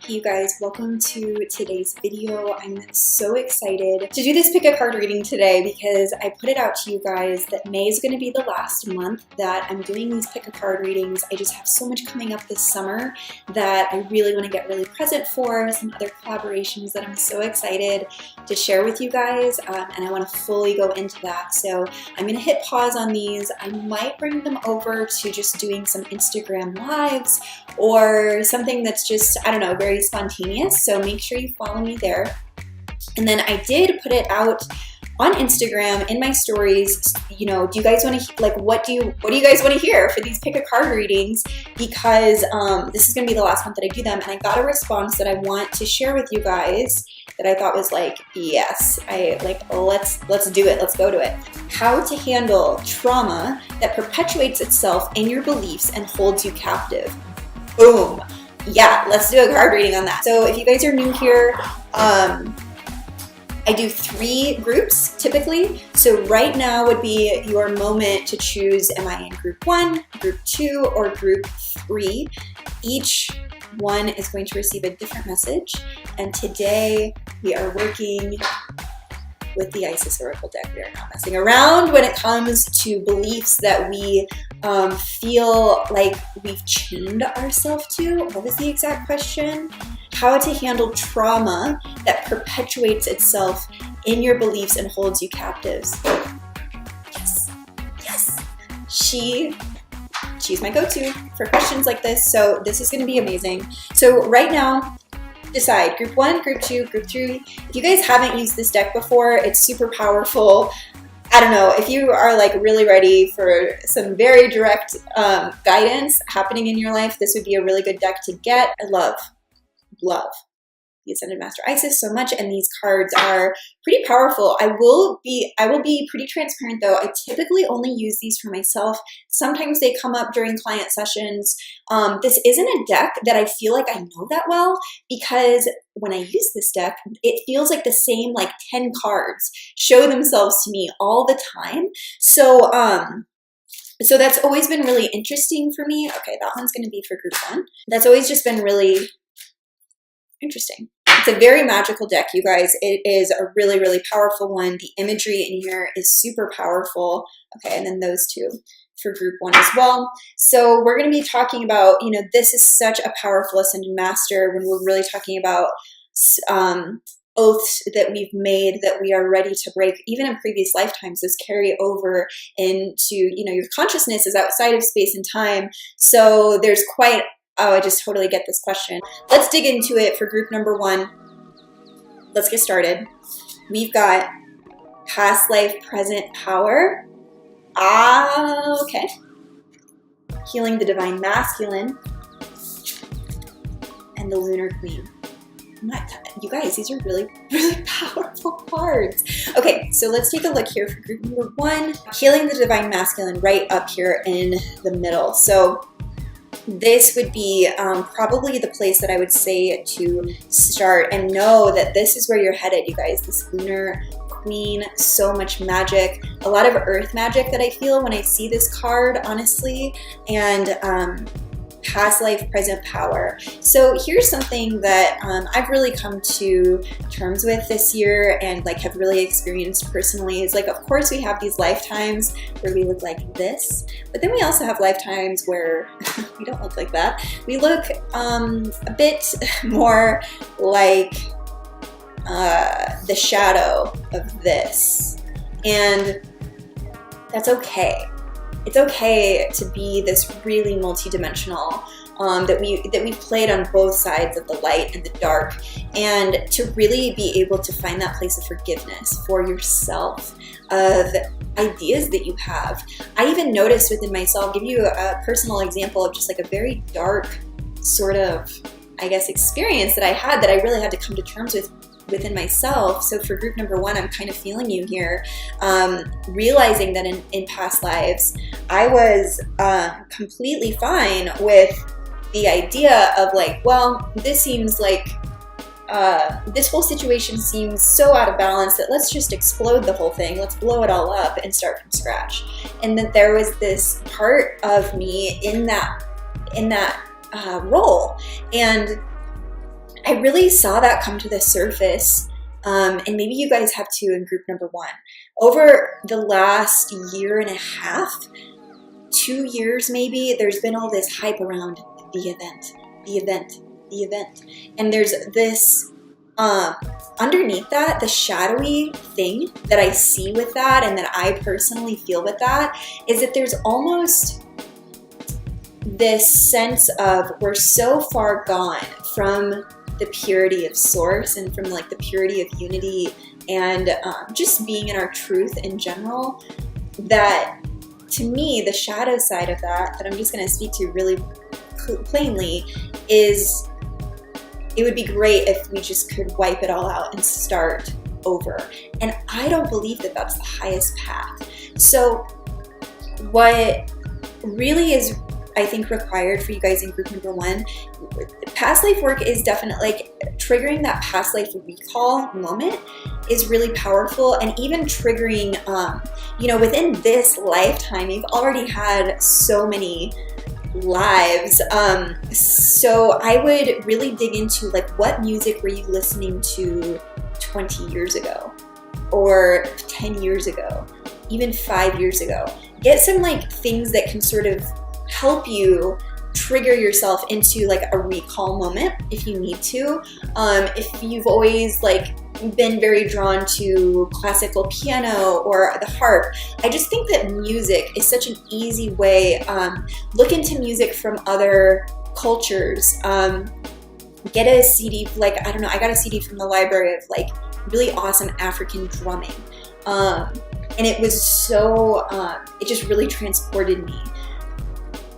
Hey you guys, welcome to today's video. I'm so excited to do this pick a card reading today because I put it out to you guys that May is going to be the last month that I'm doing these pick a card readings. I just have so much coming up this summer that I really want to get really present for, some other collaborations that I'm so excited to share with you guys, and I want to fully go into that. So I'm going to hit pause on these. I might bring them over to just doing some Instagram lives or something that's just, I don't know, very spontaneous. So make sure you follow me there. And then I did put it out on Instagram in my stories. You know, do you guys want to, like, what do you guys want to hear for these pick a card readings? Because this is going to be the last month that I do them, and I got a response that I want to share with you guys that I thought was like, yes, let's do it. Let's go to it. How to handle trauma that perpetuates itself in your beliefs and holds you captive. Boom. Yeah, let's do a card reading on that. So if you guys are new here, I do 3 groups typically. So right now would be your moment to choose, am I in group 1, group 2, or group 3? Each one is going to receive a different message. And today we are working with the Isis Oracle deck. We are not messing around when it comes to beliefs that we feel like we've chained ourselves to. What was the exact question? How to handle trauma that perpetuates itself in your beliefs and holds you captives. Yes, yes. She's my go-to for questions like this, so this is gonna be amazing. So right now, decide group 1, group 2, group 3. If you guys haven't used this deck before, it's super powerful. I don't know, if you are like really ready for some very direct guidance happening in your life, this would be a really good deck to get. I love the Ascended Master Isis so much, and these cards are pretty powerful. I will be pretty transparent though. I typically only use these for myself. Sometimes they come up during client sessions. This isn't a deck that I feel like I know that well, because when I use this deck, it feels like the same like 10 cards show themselves to me all the time. So so that's always been really interesting for me. Okay, that one's gonna be for group 1. That's always just been really interesting. It's a very magical deck, you guys. It is a really, really powerful one. The imagery in here is super powerful. Okay, and then those 2 for group 1 as well. So we're going to be talking about, you know, this is such a powerful Ascended Master when we're really talking about oaths that we've made that we are ready to break, even in previous lifetimes. Those carry over into, you know, your consciousness is outside of space and time. So there's quite, oh, I just totally get this question. Let's dig into it for group number 1. Let's get started. We've got past life, present power. Okay. Healing the Divine Masculine and the Lunar Queen. You guys, these are really, really powerful cards. Okay, so let's take a look here for group number 1. Healing the Divine Masculine right up here in the middle. So this would be probably the place that I would say to start, and know that this is where you're headed, you guys. This Lunar Queen, so much magic, a lot of earth magic that I feel when I see this card, honestly, and past life, present power. So here's something that I've really come to terms with this year and like have really experienced personally is like, of course we have these lifetimes where we look like this, but then we also have lifetimes where we don't look like that. We look a bit more like the shadow of this, and that's okay. It's okay to be this really multidimensional, that we've played on both sides of the light and the dark, and to really be able to find that place of forgiveness for yourself, of ideas that you have. I even noticed within myself, I'll give you a personal example of just like a very dark sort of, I guess, experience that I had that I really had to come to terms with within myself. So for group number 1, I'm kind of feeling you here, realizing that in past lives, I was completely fine with the idea of like, well, this seems like, this whole situation seems so out of balance that let's just explode the whole thing. Let's blow it all up and start from scratch. And that there was this part of me in that role. And I really saw that come to the surface, and maybe you guys have too in group number 1. Over the last year and a half, 2 years maybe, there's been all this hype around the event, the event, the event. And there's this, underneath that, the shadowy thing that I see with that and that I personally feel with that is that there's almost this sense of we're so far gone from the purity of source and from like the purity of unity and just being in our truth in general, that to me, the shadow side of that I'm just going to speak to really plainly is it would be great if we just could wipe it all out and start over. And I don't believe that that's the highest path. So what really is, I think, required for you guys in group number 1, past life work is definitely like triggering that past life recall moment is really powerful. And even triggering, within this lifetime, you've already had so many lives. So I would really dig into like, what music were you listening to 20 years ago or 10 years ago, even 5 years ago? Get some like things that can sort of help you trigger yourself into like a recall moment if you need to. If you've always like been very drawn to classical piano or the harp, I just think that music is such an easy way. Look into music from other cultures. Get a CD, like, I don't know, I got a CD from the library of like really awesome African drumming. And it was so, it just really transported me.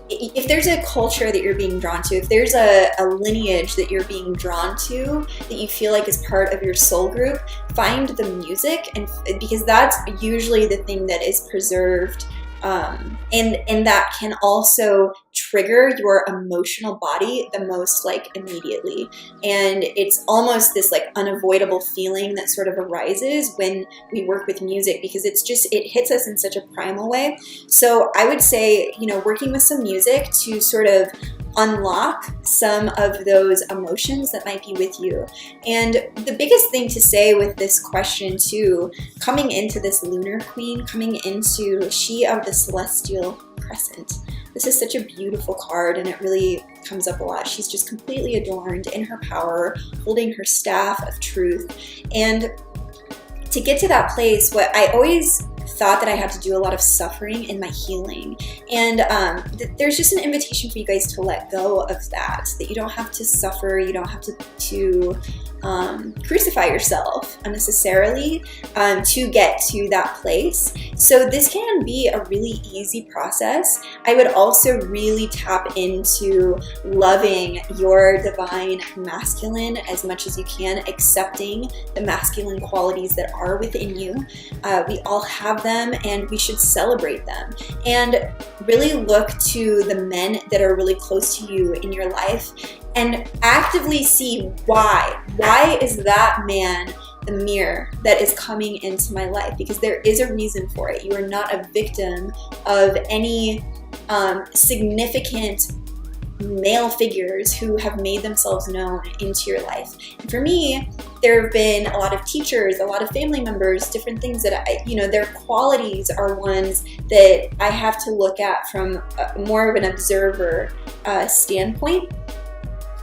If there's a culture that you're being drawn to, if there's a lineage that you're being drawn to that you feel like is part of your soul group, find the music, and because that's usually the thing that is preserved, and that can also trigger your emotional body the most like immediately. And it's almost this like unavoidable feeling that sort of arises when we work with music, because it's just, it hits us in such a primal way. So I would say, working with some music to sort of unlock some of those emotions that might be with you. And the biggest thing to say with this question too, coming into this lunar queen, coming into she of the celestial crescent, this is such a beautiful card, and it really comes up a lot. She's just completely adorned in her power, holding her staff of truth. And to get to that place, what I always thought that I had to do a lot of suffering in my healing. And there's just an invitation for you guys to let go of that you don't have to suffer, you don't have to crucify yourself unnecessarily to get to that place. So this can be a really easy process. I would also really tap into loving your divine masculine as much as you can, accepting the masculine qualities that are within you. We all have them, and we should celebrate them. And really look to the men that are really close to you in your life and actively see why. Why is that man the mirror that is coming into my life? Because there is a reason for it. You are not a victim of any significant male figures who have made themselves known into your life. And for me, there have been a lot of teachers, a lot of family members, different things that their qualities are ones that I have to look at from more of an observer standpoint,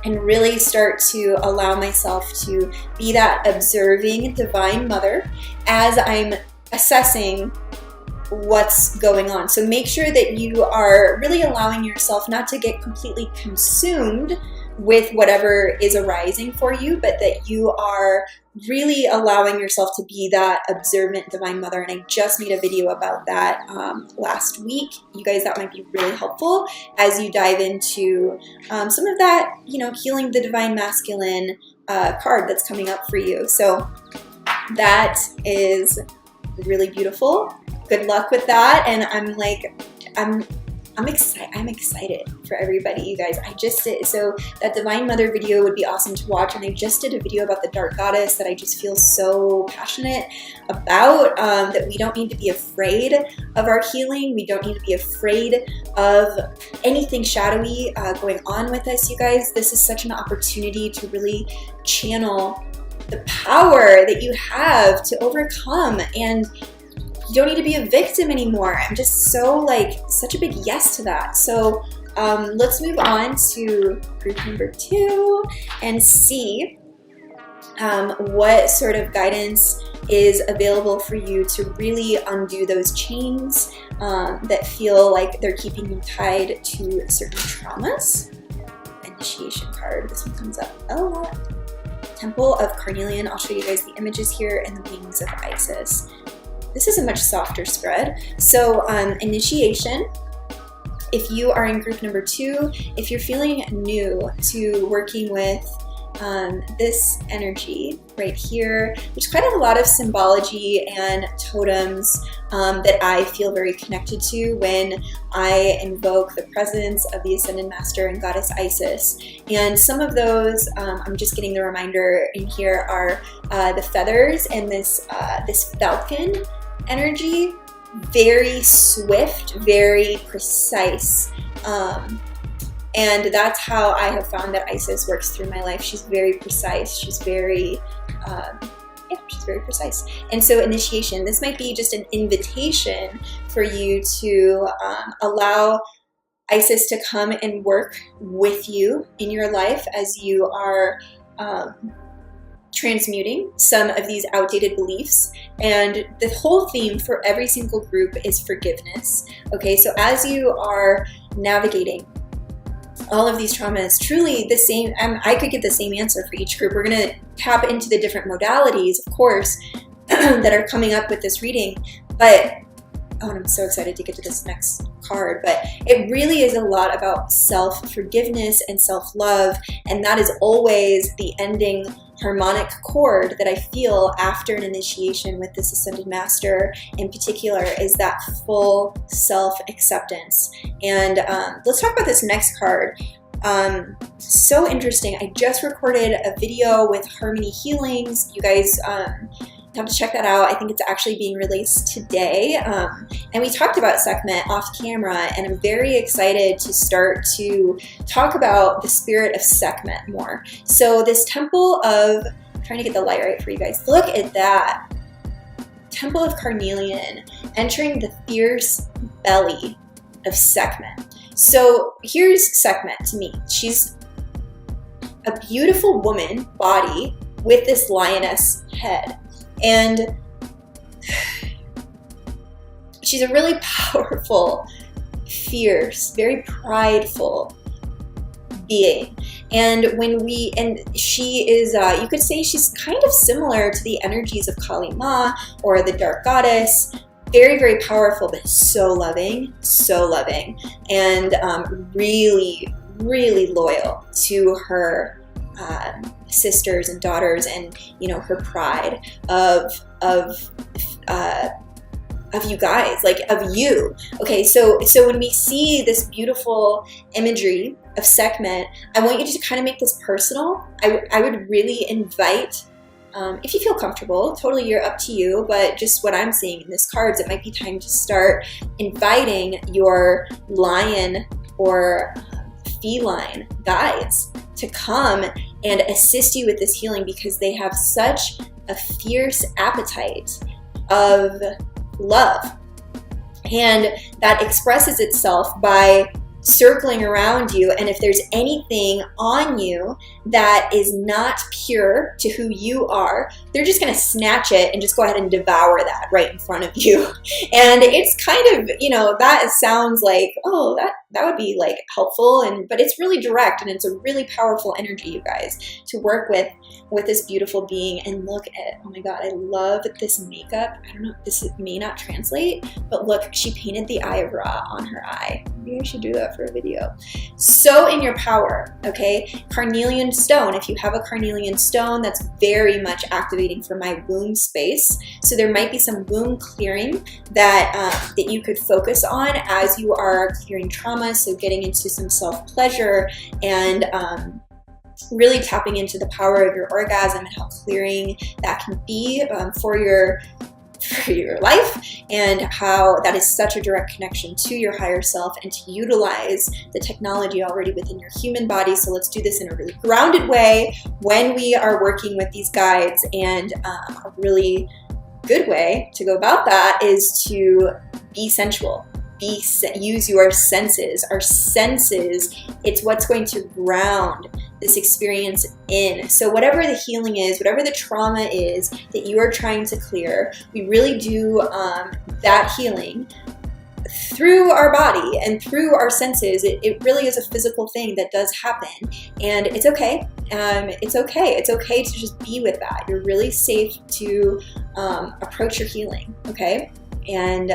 and really start to allow myself to be that observing divine mother as I'm assessing what's going on. So make sure that you are really allowing yourself not to get completely consumed with whatever is arising for you, but that you are really allowing yourself to be that observant divine mother. And I just made a video about that last week. You guys, that might be really helpful as you dive into some of that, healing the divine masculine card that's coming up for you. So that is really beautiful. Good luck with that. And I'm I'm excited for everybody, you guys. I just did, so that Divine Mother video would be awesome to watch, and I just did a video about the Dark Goddess that I just feel so passionate about, that we don't need to be afraid of our healing. We don't need to be afraid of anything shadowy going on with us, you guys. This is such an opportunity to really channel the power that you have to overcome, and you don't need to be a victim anymore. I'm just so like, such a big yes to that. So let's move on to group number 2 and see what sort of guidance is available for you to really undo those chains that feel like they're keeping you tied to certain traumas. Initiation card, this one comes up a lot. Temple of Carnelian, I'll show you guys the images here, and the wings of Isis. This is a much softer spread. So initiation, if you are in group number 2, if you're feeling new to working with this energy right here, which quite a lot of symbology and totems that I feel very connected to when I invoke the presence of the Ascended Master and Goddess Isis. And some of those, I'm just getting the reminder in here, are the feathers and this falcon energy, very swift, very precise. And that's how I have found that Isis works through my life. She's very precise. She's very, she's very precise. And so initiation, this might be just an invitation for you to allow Isis to come and work with you in your life as you are transmuting some of these outdated beliefs. And the whole theme for every single group is forgiveness. Okay, so as you are navigating all of these traumas, truly the same, I could give the same answer for each group. We're going to tap into the different modalities, of course, that are coming up with this reading. But, oh, and I'm so excited to get to this next card. But it really is a lot about self-forgiveness and self-love. And that is always the ending harmonic chord that I feel after an initiation with this Ascended Master in particular, is that full self-acceptance. And let's talk about this next card. So interesting. I just recorded a video with Harmony Healings. You guys have to check that out. I think it's actually being released today. And we talked about Sekhmet off camera, and I'm very excited to start to talk about the spirit of Sekhmet more. So this temple of, I'm trying to get the light right for you guys. Look at that. Temple of Carnelian, entering the fierce belly of Sekhmet. So here's Sekhmet to me. She's a beautiful woman body with this lioness head. And she's a really powerful, fierce, very prideful being. And she is, you could say she's kind of similar to the energies of Kali Ma or the Dark Goddess. Very, very powerful, but so loving, and really, really loyal to her sisters and daughters, and her pride of you guys, like of you. Okay, so when we see this beautiful imagery of Sekhmet, I want you to kind of make this personal. I would really invite, if you feel comfortable, totally you're up to you, but just what I'm seeing in this cards, it might be time to start inviting your lion or feline guides to come and assist you with this healing, because they have such a fierce appetite of love. And that expresses itself by circling around you, and if there's anything on you that is not pure to who you are, they're just going to snatch it and just go ahead and devour that right in front of you. And it's kind of, that sounds like, oh, that would be like helpful. But it's really direct, and it's a really powerful energy, you guys, to work with this beautiful being. And look at, oh my God, I love this makeup. I don't know, this may not translate, but look, she painted the eye of Ra on her eye. Maybe I should do that for a video. So in your power, okay? Carnelian stone, if you have a carnelian stone, that's very much activating for my womb space. So there might be some womb clearing that you could focus on as you are clearing trauma. So getting into some self-pleasure and really tapping into the power of your orgasm and how clearing that can be for your life, and how that is such a direct connection to your higher self, and to utilize the technology already within your human body. So let's do this in a really grounded way when we are working with these guides. And a really good way to go about that is to be sensual. Use your senses. Our senses, it's what's going to ground this experience in. So whatever the healing is, whatever the trauma is that you are trying to clear, we really do that healing through our body and through our senses. It really is a physical thing that does happen, and it's okay. It's okay. It's okay to just be with that. You're really safe to approach your healing, okay? And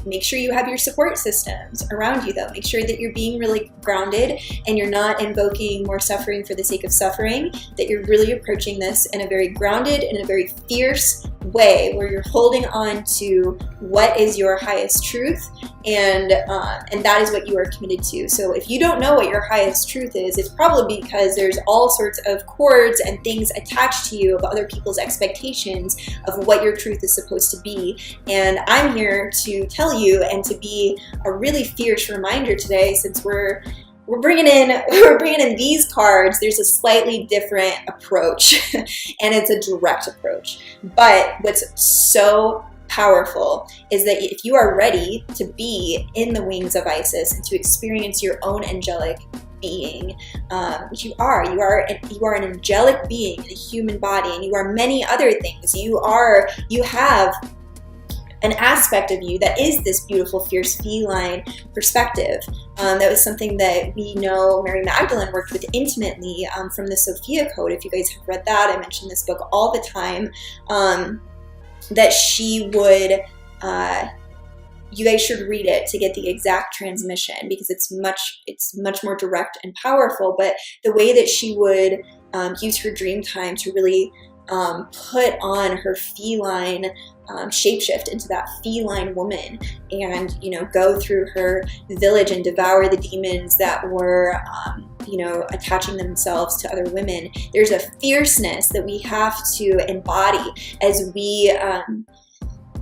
make sure you have your support systems around you, though. Make sure that you're being really grounded and you're not invoking more suffering for the sake of suffering, that you're really approaching this in a very grounded and a very fierce way, where you're holding on to what is your highest truth, and that is what you are committed to. So if you don't know what your highest truth is, it's probably because there's all sorts of cords and things attached to you of other people's expectations of what your truth is supposed to be. And I'm here to tell you, and to be a really fierce reminder today, since we're bringing in these cards. There's a slightly different approach, and it's a direct approach. But what's so powerful is that if you are ready to be in the wings of Isis and to experience your own angelic being, which you are an angelic being in a human body, and you are many other things. You have an aspect of you that is this beautiful, fierce, feline perspective. That was something that we know Mary Magdalene worked with intimately from the Sophia Code. If you guys have read that, I mention this book all the time, that she would, you guys should read it to get the exact transmission, because it's much more direct and powerful. But the way that she would use her dream time to really put on her feline shapeshift into that feline woman, and go through her village and devour the demons that were attaching themselves to other women. There's a fierceness that we have to embody as we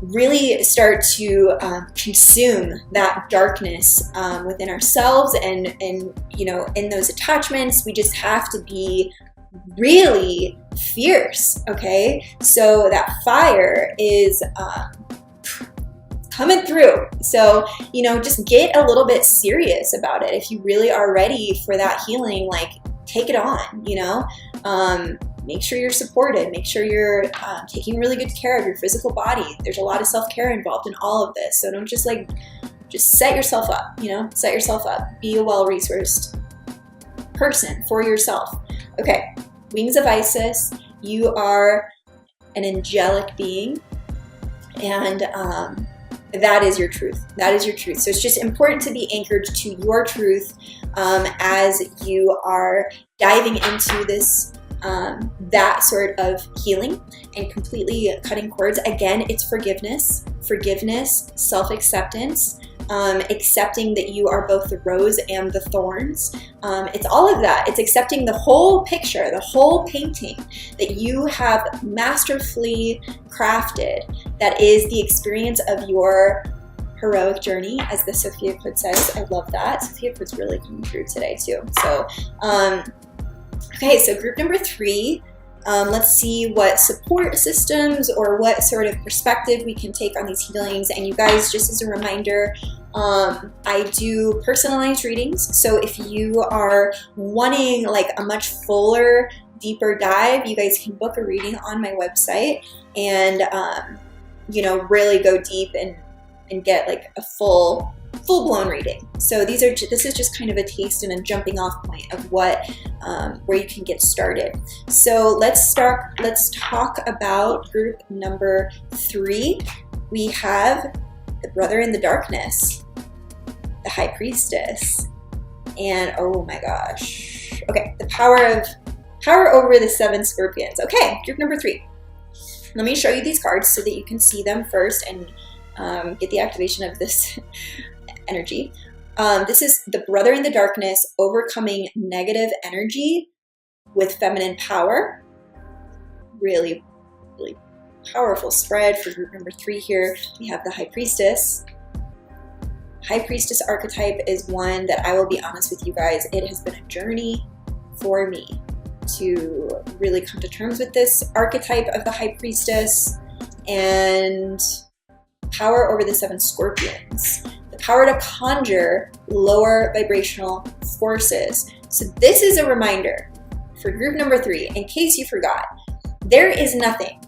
really start to consume that darkness within ourselves, and in those attachments. We just have to be really fierce, okay? So that fire is coming through. So, just get a little bit serious about it. If you really are ready for that healing, like, take it on, make sure you're supported. Make sure you're taking really good care of your physical body. There's a lot of self-care involved in all of this. So don't just set yourself up, set yourself up. Be a well-resourced person for yourself. Okay, wings of Isis, you are an angelic being, and that is your truth. That is your truth. So it's just important to be anchored to your truth as you are diving into this, that sort of healing and completely cutting cords. Again, it's forgiveness, self-acceptance, accepting that you are both the rose and the thorns. It's all of that. It's accepting the whole picture, the whole painting that you have masterfully crafted, that is the experience of your heroic journey, as the Sophia Code says. I love that. Sophia Code's really coming through today too. So, okay, so group number 3. Let's see what support systems or what sort of perspective we can take on these healings. And you guys, just as a reminder, I do personalized readings. So if you are wanting like a much fuller, deeper dive, you guys can book a reading on my website and, really go deep and get like a full full-blown reading. So this is just kind of a taste and a jumping off point of what where you can get started. So let's talk about group number 3. We have the brother in the darkness, the high priestess, and oh my gosh. Okay, the power over the 7 scorpions. Okay, group number 3. Let me show you these cards so that you can see them first and get the activation of this energy. This is the brother in the darkness, overcoming negative energy with feminine power. Really, really powerful spread for group number 3 here. We have the high priestess. High priestess archetype is one that I will be honest with you guys, it has been a journey for me to really come to terms with this archetype of the high priestess, and power over the 7 scorpions. The power to conjure lower vibrational forces. So this is a reminder for group number 3, in case you forgot, there is nothing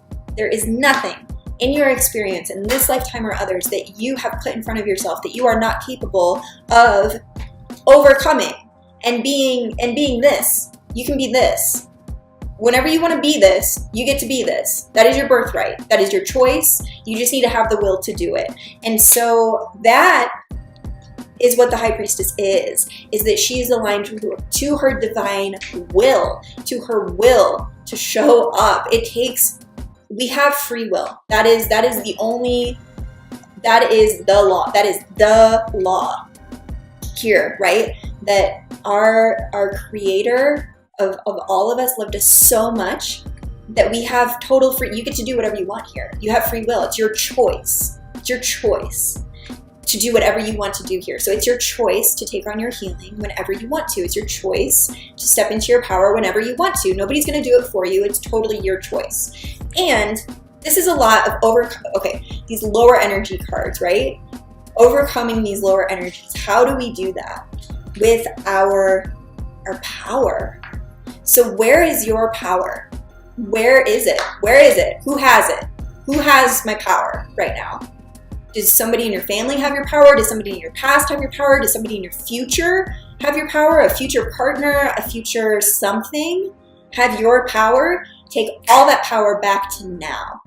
in your experience in this lifetime or others that you have put in front of yourself that you are not capable of overcoming and being this. You can be this. Whenever you want to be this, you get to be this. That is your birthright. That is your choice. You just need to have the will to do it. And so that is what the high priestess is that she is aligned to her divine will, to her will to show up. We have free will. That is the law. That is the law here, right? That our creator of all of us loved us so much that we have total free. You get to do whatever you want here. You have free will. It's your choice. It's your choice to do whatever you want to do here. So it's your choice to take on your healing whenever you want to. It's your choice to step into your power whenever you want to. Nobody's going to do it for you. It's totally your choice. And this is a lot of these lower energy cards, right? Overcoming these lower energies. How do we do that? With our power. So where is your power? Where is it? Where is it? Who has it? Who has my power right now? Does somebody in your family have your power? Does somebody in your past have your power? Does somebody in your future have your power? A future partner, a future something have your power? Take all that power back to now.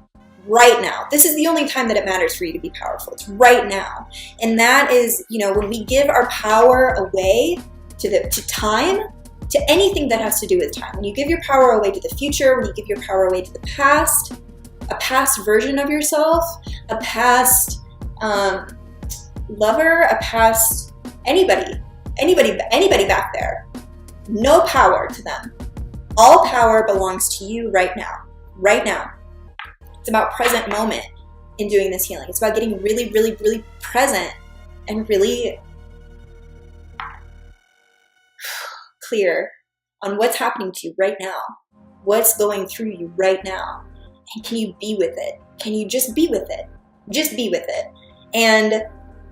Right now. This is the only time that it matters for you to be powerful. It's right now. And that is, when we give our power away to time, to anything that has to do with time. When you give your power away to the future, when you give your power away to the past, a past version of yourself, a past lover, a past anybody back there, no power to them. All power belongs to you right now. Right now. It's about present moment in doing this healing. It's about getting really, really, really present and really clear on what's happening to you right now, what's going through you right now, and can you be with it? Can you just be with it? Just be with it. And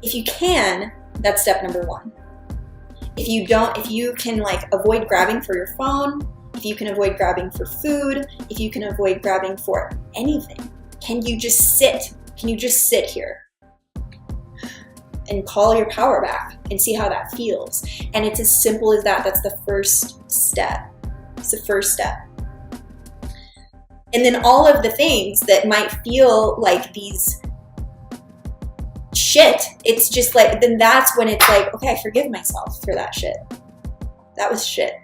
if you can, that's step number 1. If you can avoid grabbing for your phone, if you can avoid grabbing for food, if you can avoid grabbing for anything, can you just sit? Can you just sit here and call your power back and see how that feels? And it's as simple as that. That's the first step. It's the first step. And then all of the things that might feel like these shit, it's just then that's when it's okay, I forgive myself for that shit. That was shit.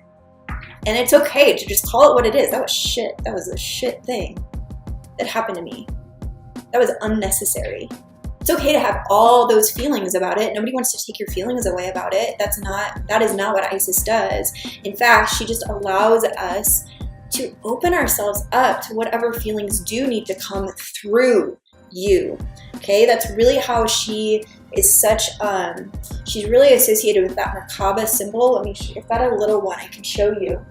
And it's okay to just call it what it is. That was shit. That was a shit thing that happened to me. That was unnecessary. It's okay to have all those feelings about it. Nobody wants to take your feelings away about it. That is not what Isis does. In fact, she just allows us to open ourselves up to whatever feelings do need to come through you. Okay, that's really how she is she's really associated with that Merkaba symbol. Let me I've got a little one I can show you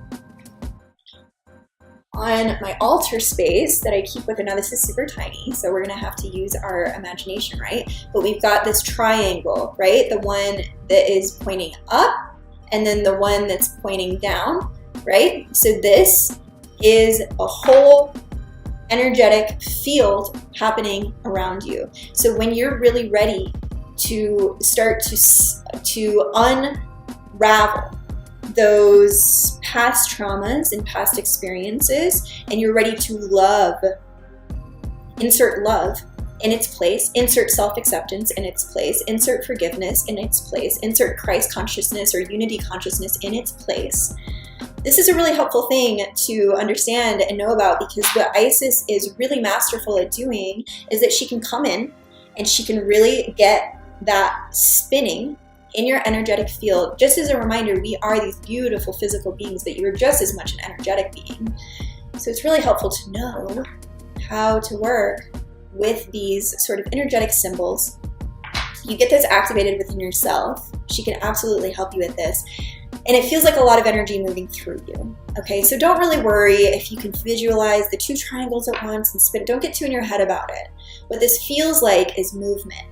on my altar space that I keep with. Now this is super tiny, so we're gonna have to use our imagination, right? But we've got this triangle, right? The one that is pointing up and then the one that's pointing down, right? So this is a whole energetic field happening around you. So when you're really ready to start to unravel those past traumas and past experiences, and you're ready to love, insert love in its place, insert self-acceptance in its place, insert forgiveness in its place, insert Christ consciousness or unity consciousness in its place. This is a really helpful thing to understand and know about, because what Isis is really masterful at doing is that she can come in and she can really get that spinning in your energetic field. Just as a reminder, we are these beautiful physical beings, but you're just as much an energetic being. So it's really helpful to know how to work with these sort of energetic symbols. You get this activated within yourself. She can absolutely help you with this. And it feels like a lot of energy moving through you. Okay, so don't really worry if you can visualize the two triangles at once and spin. Don't get too in your head about it. What this feels like is movement.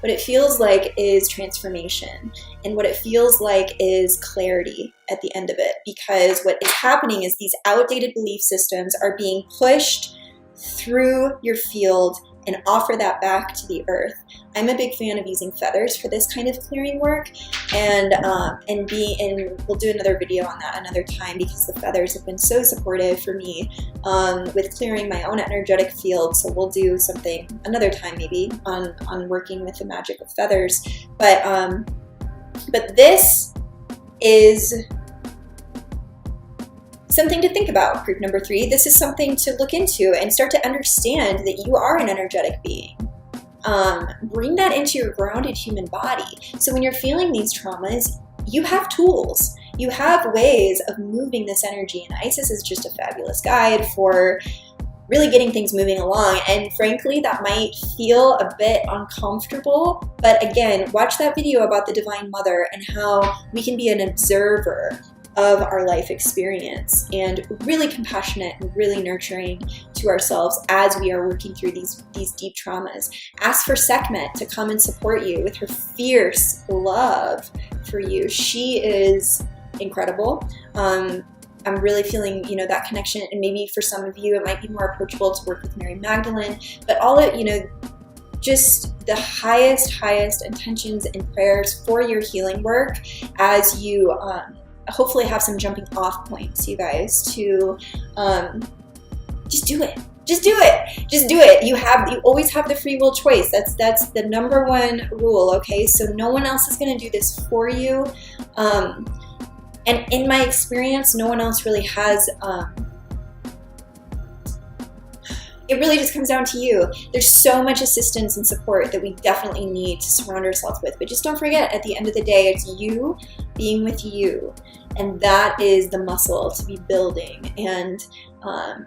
What it feels like is transformation. And what it feels like is clarity at the end of it. Because what is happening is these outdated belief systems are being pushed through your field and offer that back to the earth. I'm a big fan of using feathers for this kind of clearing work, and we'll do another video on that another time, because the feathers have been so supportive for me with clearing my own energetic field. So we'll do something another time maybe on working with the magic of feathers. But this is something to think about. Group number 3, this is something to look into and start to understand that you are an energetic being. Bring that into your grounded human body. So when you're feeling these traumas, you have tools. You have ways of moving this energy, and Isis is just a fabulous guide for really getting things moving along. And frankly, that might feel a bit uncomfortable, but again, watch that video about the Divine Mother and how we can be an observer of our life experience, and really compassionate and really nurturing to ourselves as we are working through these deep traumas. Ask for Sekhmet to come and support you with her fierce love for you. She is incredible. I'm really feeling, that connection, and maybe for some of you it might be more approachable to work with Mary Magdalene, but all of, just the highest intentions and prayers for your healing work as you hopefully have some jumping off points, you guys, to just do it. Just do it. Just do it. You always have the free will choice. That's the number one rule, okay? So no one else is going to do this for you. And in my experience, no one else really has. It really just comes down to you. There's so much assistance and support that we definitely need to surround ourselves with. But just don't forget, at the end of the day, it's you being with you. And that is the muscle to be building, and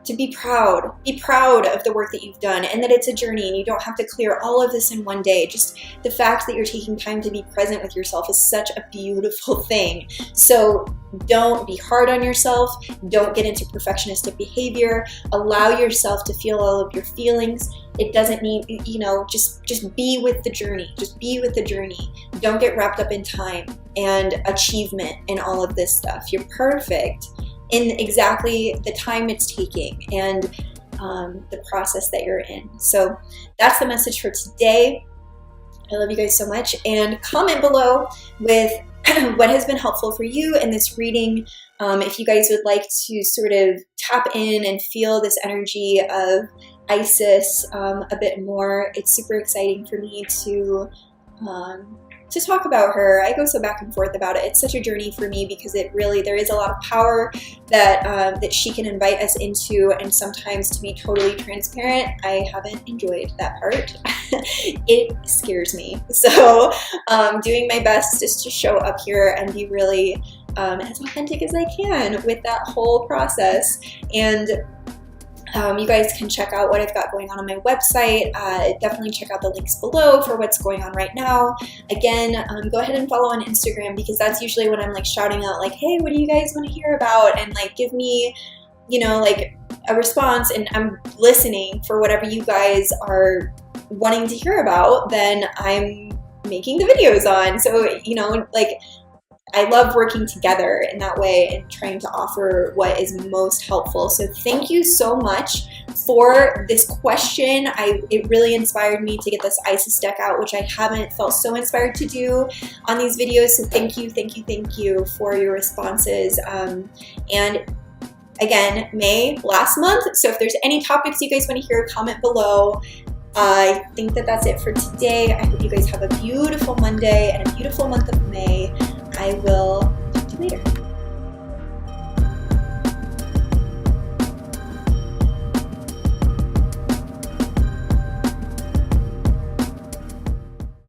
to be proud. Be proud of the work that you've done, and that it's a journey, and you don't have to clear all of this in one day. Just the fact that you're taking time to be present with yourself is such a beautiful thing. So don't be hard on yourself. Don't get into perfectionistic behavior. Allow yourself to feel all of your feelings. It doesn't mean, just be with the journey. Just be with the journey. Don't get wrapped up in time and achievement and all of this stuff. You're perfect in exactly the time it's taking and the process that you're in. So that's the message for today. I love you guys so much, and comment below with what has been helpful for you in this reading. If you guys would like to sort of tap in and feel this energy of Isis a bit more, it's super exciting for me to talk about her. I go so back and forth about it. It's such a journey for me, because there is a lot of power that she can invite us into, and sometimes, to be totally transparent, I haven't enjoyed that part. It scares me. So doing my best is to show up here and be really as authentic as I can with that whole process. And you guys can check out what I've got going on my website. Definitely check out the links below for what's going on right now. Again, go ahead and follow on Instagram, because that's usually when I'm shouting out hey, what do you guys want to hear about? And give me, a response, and I'm listening for whatever you guys are wanting to hear about, then I'm making the videos on. So, I love working together in that way and trying to offer what is most helpful. So thank you so much for this question. It really inspired me to get this Isis deck out, which I haven't felt so inspired to do on these videos. So thank you for your responses. And again, May last month. So if there's any topics you guys want to hear, comment below. I think that that's it for today. I hope you guys have a beautiful Monday and a beautiful month of May. I will talk to you later.